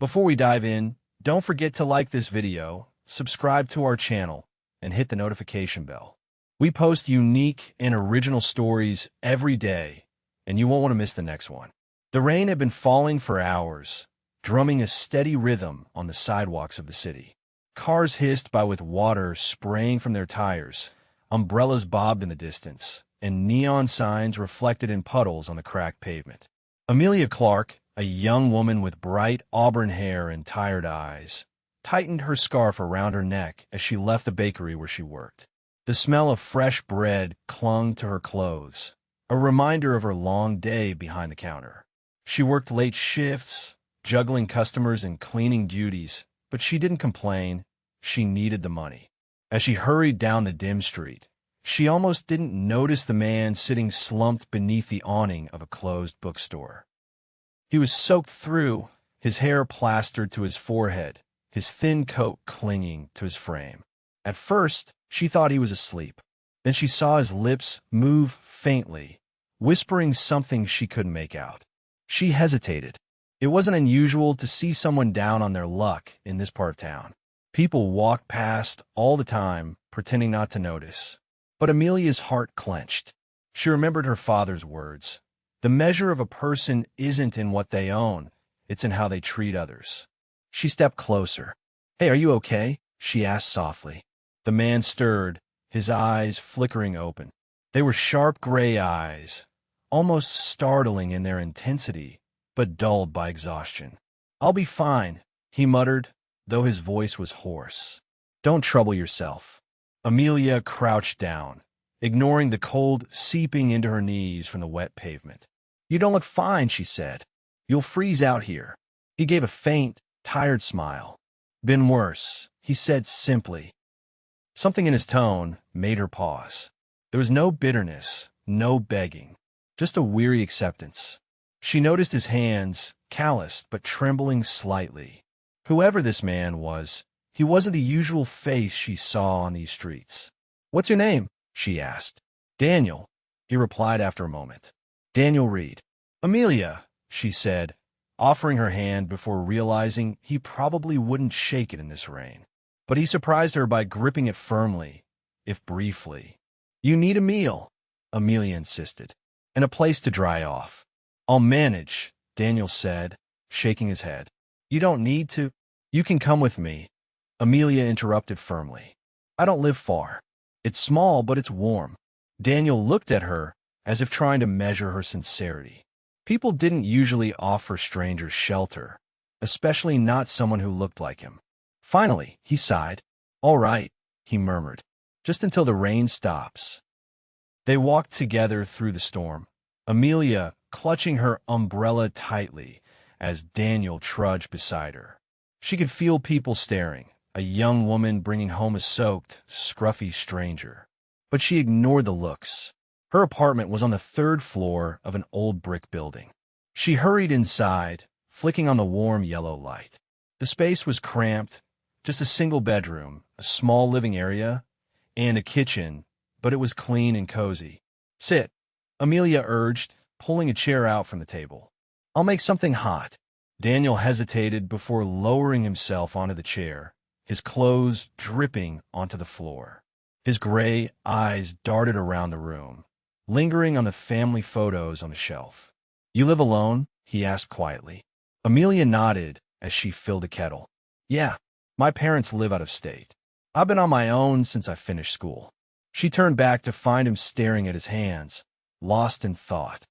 Before we dive in, don't forget to like this video, subscribe to our channel, and hit the notification bell. We post unique and original stories every day, and you won't want to miss the next one. The rain had been falling for hours, drumming a steady rhythm on the sidewalks of the city. Cars hissed by with water spraying from their tires, umbrellas bobbed in the distance, and neon signs reflected in puddles on the cracked pavement. Amelia Clark, a young woman with bright auburn hair and tired eyes, tightened her scarf around her neck as she left the bakery where she worked. The smell of fresh bread clung to her clothes, a reminder of her long day behind the counter. She worked late shifts, juggling customers and cleaning duties, but she didn't complain. She needed the money. As she hurried down the dim street, she almost didn't notice the man sitting slumped beneath the awning of a closed bookstore. He was soaked through, his hair plastered to his forehead, his thin coat clinging to his frame. At first, she thought he was asleep. Then she saw his lips move faintly, whispering something she couldn't make out. She hesitated. It wasn't unusual to see someone down on their luck in this part of town. People walked past all the time, pretending not to notice. But Amelia's heart clenched. She remembered her father's words. The measure of a person isn't in what they own, it's in how they treat others. She stepped closer. "Hey, are you okay?" she asked softly. The man stirred, his eyes flickering open. They were sharp gray eyes, almost startling in their intensity, but dulled by exhaustion. "I'll be fine," he muttered, though his voice was hoarse. "Don't trouble yourself." Amelia crouched down, ignoring the cold seeping into her knees from the wet pavement. "You don't look fine," she said. "You'll freeze out here." He gave a faint, tired smile. "Been worse," he said simply. Something in his tone made her pause. There was no bitterness, no begging, just a weary acceptance. She noticed his hands, calloused but trembling slightly. Whoever this man was, he wasn't the usual face she saw on these streets. "What's your name?" she asked. "Daniel," he replied after a moment. "Daniel Reed." "Amelia," she said, offering her hand before realizing he probably wouldn't shake it in this rain. But he surprised her by gripping it firmly, if briefly. "You need a meal," Amelia insisted, "and a place to dry off." "I'll manage," Daniel said, shaking his head. "You don't need to. You can come with me," Amelia interrupted firmly. "I don't live far. It's small, but it's warm." Daniel looked at her as if trying to measure her sincerity. People didn't usually offer strangers shelter, especially not someone who looked like him. Finally, he sighed. "All right," he murmured, "just until the rain stops." They walked together through the storm, Amelia clutching her umbrella tightly as Daniel trudged beside her. She could feel people staring, a young woman bringing home a soaked, scruffy stranger. But she ignored the looks. Her apartment was on the third floor of an old brick building. She hurried inside, flicking on the warm yellow light. The space was cramped, just a single bedroom, a small living area, and a kitchen, but it was clean and cozy. "Sit," Amelia urged, pulling a chair out from the table. "I'll make something hot." Daniel hesitated before lowering himself onto the chair, his clothes dripping onto the floor. His gray eyes darted around the room, lingering on the family photos on the shelf. "You live alone?" he asked quietly. Amelia nodded as she filled a kettle. "Yeah, my parents live out of state. I've been on my own since I finished school." She turned back to find him staring at his hands, lost in thought.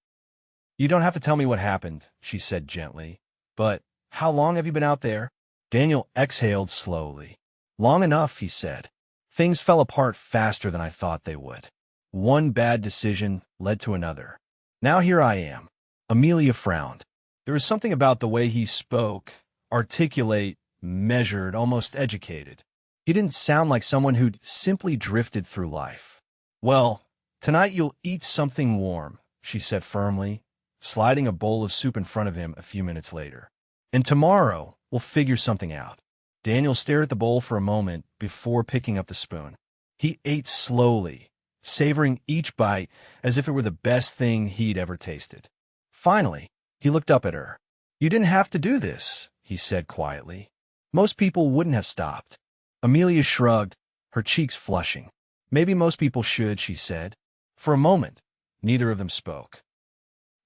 "You don't have to tell me what happened," she said gently. "But how long have you been out there?" Daniel exhaled slowly. "Long enough," he said. "Things fell apart faster than I thought they would. One bad decision led to another. Now here I am." Amelia frowned. There was something about the way he spoke, articulate, measured, almost educated. He didn't sound like someone who'd simply drifted through life. "Well, tonight you'll eat something warm," she said firmly, sliding a bowl of soup in front of him a few minutes later. "And tomorrow we'll figure something out." Daniel stared at the bowl for a moment before picking up the spoon. He ate slowly, savoring each bite as if it were the best thing he'd ever tasted. Finally, he looked up at her. "You didn't have to do this," he said quietly. Most people wouldn't have stopped. Amelia shrugged, her cheeks flushing. Maybe most people should, she said. For a moment, neither of them spoke.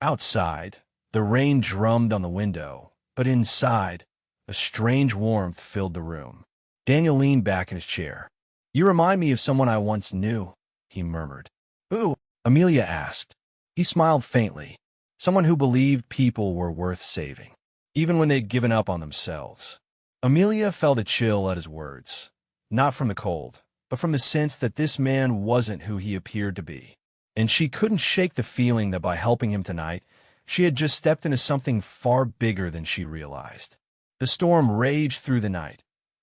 Outside, the rain drummed on the window, but inside, a strange warmth filled the room. Daniel leaned back in his chair. You remind me of someone I once knew, he murmured. Who? Amelia asked. He smiled faintly. Someone who believed people were worth saving, even when they'd given up on themselves. Amelia felt a chill at his words, not from the cold, but from the sense that this man wasn't who he appeared to be. And she couldn't shake the feeling that by helping him tonight, she had just stepped into something far bigger than she realized. The storm raged through the night,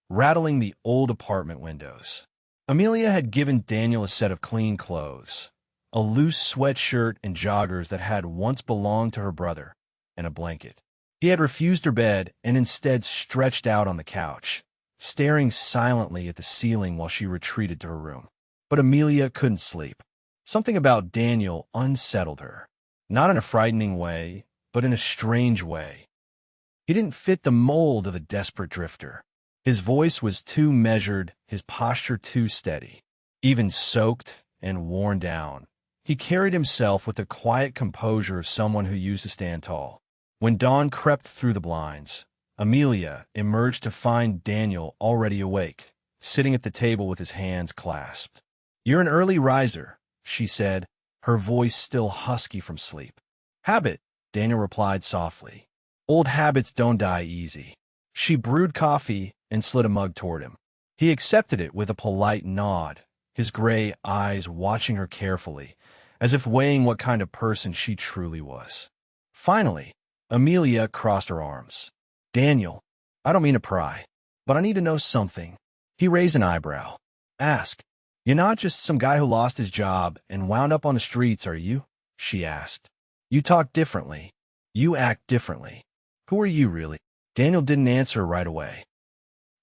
rattling the old apartment windows. Amelia had given Daniel a set of clean clothes, a loose sweatshirt and joggers that had once belonged to her brother, and a blanket. He had refused her bed and instead stretched out on the couch, staring silently at the ceiling while she retreated to her room. But Amelia couldn't sleep. Something about Daniel unsettled her, not in a frightening way, but in a strange way. He didn't fit the mold of a desperate drifter. His voice was too measured, his posture too steady. Even soaked and worn down, he carried himself with the quiet composure of someone who used to stand tall. When dawn crept through the blinds, Amelia emerged to find Daniel already awake, sitting at the table with his hands clasped. You're an early riser, she said, her voice still husky from sleep. Habit, Daniel replied softly. Old habits don't die easy. She brewed coffee and slid a mug toward him. He accepted it with a polite nod, his gray eyes watching her carefully, as if weighing what kind of person she truly was. Finally, Amelia crossed her arms. Daniel, I don't mean to pry, but I need to know something. He raised an eyebrow. Ask. You're not just some guy who lost his job and wound up on the streets, are you? She asked. You talk differently. You act differently. Who are you, really? Daniel didn't answer right away.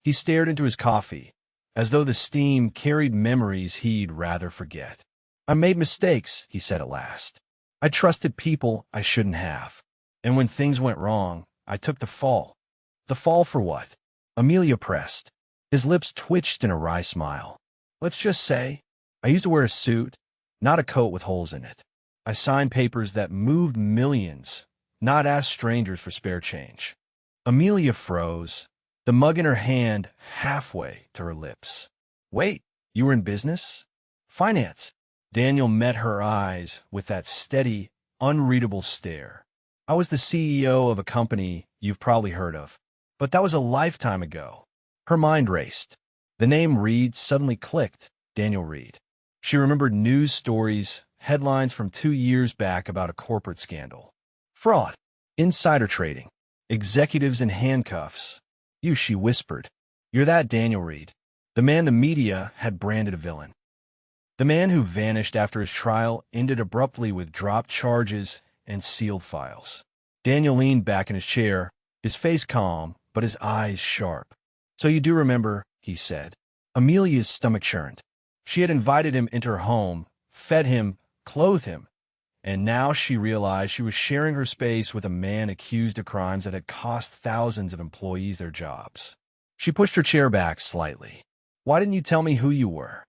He stared into his coffee, as though the steam carried memories he'd rather forget. I made mistakes, he said at last. I trusted people I shouldn't have. And when things went wrong, I took the fall. The fall for what? Amelia pressed. His lips twitched in a wry smile. Let's just say, I used to wear a suit, not a coat with holes in it. I signed papers that moved millions, not asked strangers for spare change. Amelia froze, the mug in her hand halfway to her lips. Wait, you were in business? Finance. Daniel met her eyes with that steady, unreadable stare. I was the CEO of a company you've probably heard of, but that was a lifetime ago. Her mind raced. The name Reed suddenly clicked, Daniel Reed. She remembered news stories, headlines from 2 years back about a corporate scandal. Fraud, insider trading, executives in handcuffs. You, she whispered. You're that Daniel Reed, the man the media had branded a villain. The man who vanished after his trial ended abruptly with dropped charges and sealed files. Daniel leaned back in his chair, his face calm, but his eyes sharp. So you do remember, he said. Amelia's stomach churned. She had invited him into her home, fed him, clothed him, and now she realized she was sharing her space with a man accused of crimes that had cost thousands of employees their jobs. She pushed her chair back slightly. Why didn't you tell me who you were?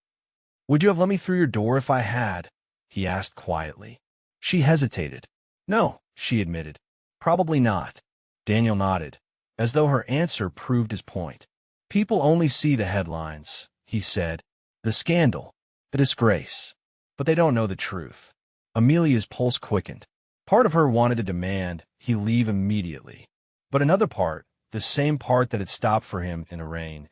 Would you have let me through your door if I had? He asked quietly. She hesitated. No, she admitted. Probably not. Daniel nodded, as though her answer proved his point. People only see the headlines, he said. The scandal, the disgrace. But they don't know the truth. Amelia's pulse quickened. Part of her wanted to demand he leave immediately. But another part, the same part that had stopped for him in the rain,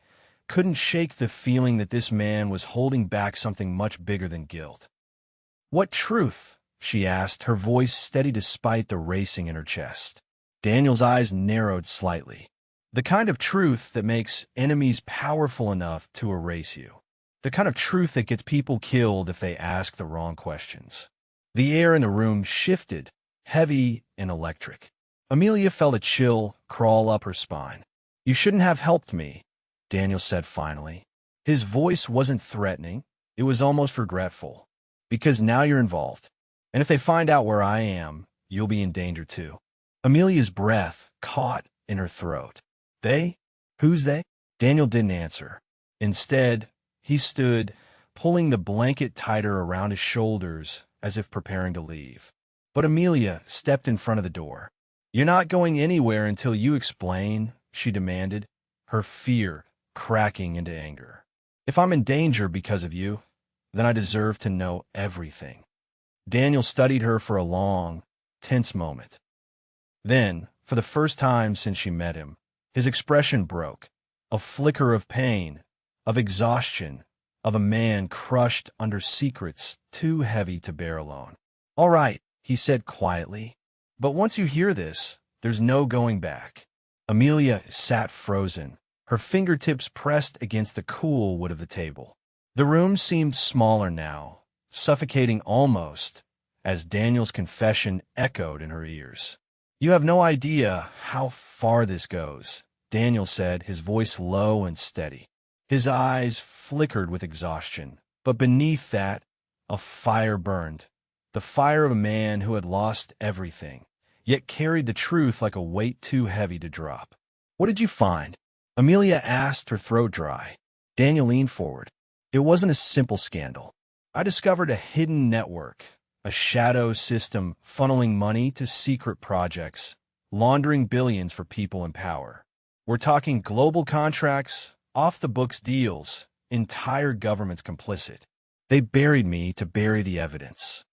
couldn't shake the feeling that this man was holding back something much bigger than guilt. What truth? She asked, her voice steady despite the racing in her chest. Daniel's eyes narrowed slightly. The kind of truth that makes enemies powerful enough to erase you. The kind of truth that gets people killed if they ask the wrong questions. The air in the room shifted, heavy and electric. Amelia felt a chill crawl up her spine. You shouldn't have helped me, Daniel said finally. His voice wasn't threatening, it was almost regretful. Because now you're involved. And if they find out where I am, you'll be in danger too. Amelia's breath caught in her throat. They? Who's they? Daniel didn't answer. Instead, he stood, pulling the blanket tighter around his shoulders as if preparing to leave. But Amelia stepped in front of the door. "You're not going anywhere until you explain," she demanded, her fear cracking into anger. "If I'm in danger because of you, then I deserve to know everything." Daniel studied her for a long, tense moment. Then, for the first time since she met him, his expression broke, a flicker of pain, of exhaustion, of a man crushed under secrets too heavy to bear alone. "All right," he said quietly, "but once you hear this, there's no going back." Amelia sat frozen, her fingertips pressed against the cool wood of the table. The room seemed smaller now, suffocating almost, as Daniel's confession echoed in her ears. "You have no idea how far this goes," Daniel said, his voice low and steady. His eyes flickered with exhaustion, but beneath that, a fire burned, the fire of a man who had lost everything, yet carried the truth like a weight too heavy to drop. "What did you find?" Amelia asked, her throat dry. Daniel leaned forward. "It wasn't a simple scandal. I discovered a hidden network, a shadow system funneling money to secret projects, laundering billions for people in power. We're talking global contracts, off-the-books deals, entire governments complicit. They buried me to bury the evidence."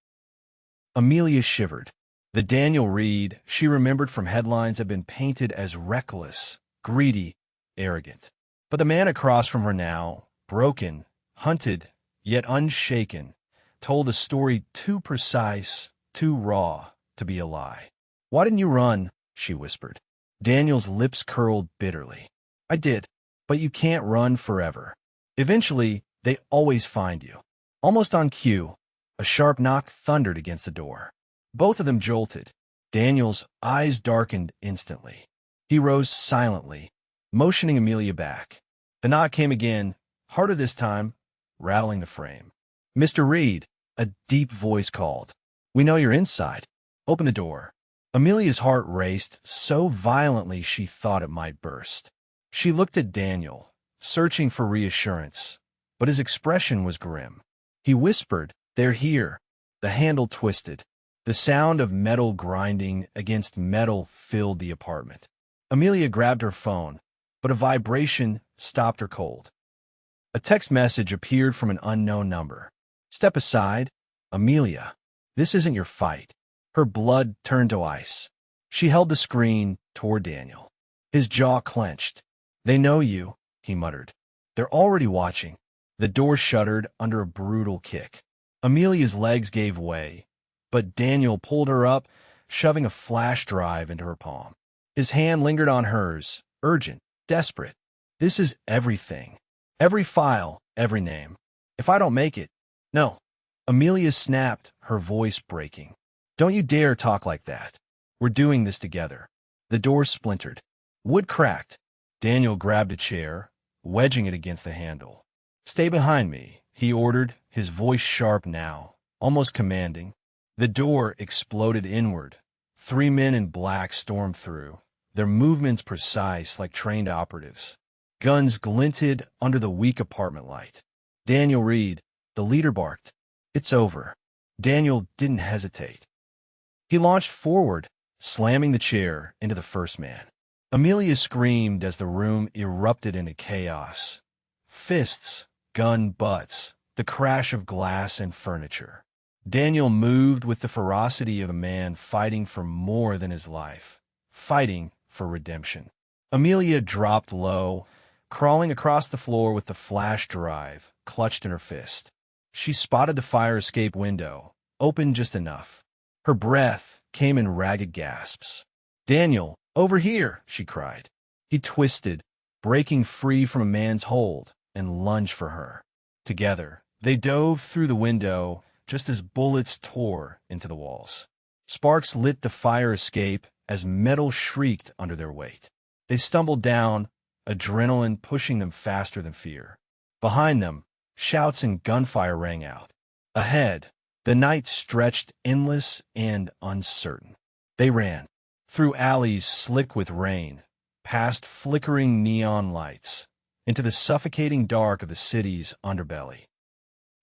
Amelia shivered. The Daniel Reed she remembered from headlines had been painted as reckless, greedy, arrogant. But the man across from her now, broken, hunted, yet unshaken, told a story too precise, too raw, to be a lie. "Why didn't you run?" she whispered. Daniel's lips curled bitterly. "I did, but you can't run forever. Eventually, they always find you." Almost on cue, a sharp knock thundered against the door. Both of them jolted. Daniel's eyes darkened instantly. He rose silently, motioning Amelia back. The knock came again, harder this time, rattling the frame. "Mr. Reed," a deep voice called. "We know you're inside. Open the door." Amelia's heart raced so violently she thought it might burst. She looked at Daniel, searching for reassurance, but his expression was grim. He whispered, "They're here." The handle twisted. The sound of metal grinding against metal filled the apartment. Amelia grabbed her phone, but a vibration stopped her cold. A text message appeared from an unknown number. "Step aside, Amelia. This isn't your fight." Her blood turned to ice. She held the screen toward Daniel. His jaw clenched. "They know you," he muttered. "They're already watching." The door shuddered under a brutal kick. Amelia's legs gave way, but Daniel pulled her up, shoving a flash drive into her palm. His hand lingered on hers, urgent, desperate. "This is everything. Every file, every name. If I don't make it—" "No." Amelia snapped, her voice breaking. "Don't you dare talk like that. We're doing this together." The door splintered. Wood cracked. Daniel grabbed a chair, wedging it against the handle. "Stay behind me," he ordered, his voice sharp now, almost commanding. The door exploded inward. 3 men in black stormed through, their movements precise like trained operatives. Guns glinted under the weak apartment light. "Daniel Reed," the leader barked. "It's over." Daniel didn't hesitate. He launched forward, slamming the chair into the first man. Amelia screamed as the room erupted into chaos. Fists, gun butts, the crash of glass and furniture. Daniel moved with the ferocity of a man fighting for more than his life, fighting for redemption. Amelia dropped low, crawling across the floor with the flash drive clutched in her fist. She spotted the fire escape window, open just enough. Her breath came in ragged gasps. "Daniel, over here!" she cried. He twisted, breaking free from a man's hold, and lunged for her. Together, they dove through the window just as bullets tore into the walls. Sparks lit the fire escape as metal shrieked under their weight. They stumbled down, adrenaline pushing them faster than fear. Behind them, shouts and gunfire rang out. Ahead, the night stretched endless and uncertain. They ran, through alleys slick with rain, past flickering neon lights, into the suffocating dark of the city's underbelly.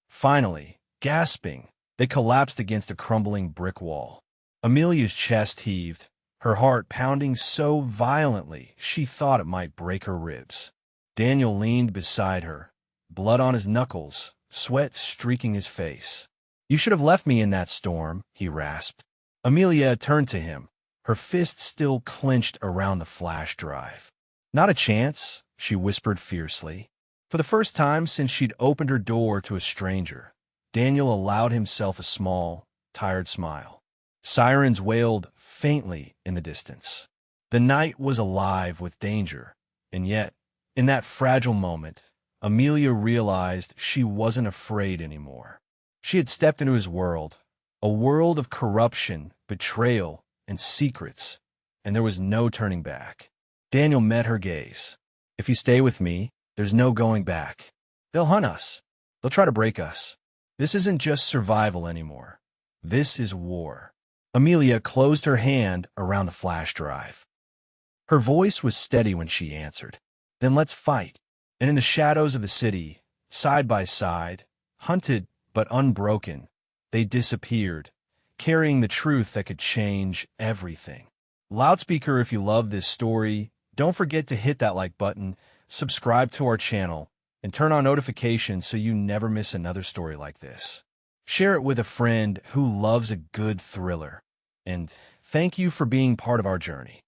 Finally, gasping, they collapsed against a crumbling brick wall. Amelia's chest heaved, her heart pounding so violently she thought it might break her ribs. Daniel leaned beside her, blood on his knuckles, sweat streaking his face. "You should have left me in that storm," he rasped. Amelia turned to him, her fist still clenched around the flash drive. "Not a chance," she whispered fiercely. For the first time since she'd opened her door to a stranger, Daniel allowed himself a small, tired smile. Sirens wailed faintly in the distance. The night was alive with danger, and yet, in that fragile moment, Amelia realized she wasn't afraid anymore. She had stepped into his world, a world of corruption, betrayal, and secrets, and there was no turning back. Daniel met her gaze. "If you stay with me, there's no going back. They'll hunt us. They'll try to break us. This isn't just survival anymore. This is war." Amelia closed her hand around the flash drive. Her voice was steady when she answered, "Then let's fight." And in the shadows of the city, side by side, hunted but unbroken, they disappeared, carrying the truth that could change everything. Loudspeaker, if you love this story, don't forget to hit that like button, subscribe to our channel, and turn on notifications so you never miss another story like this. Share it with a friend who loves a good thriller. And thank you for being part of our journey.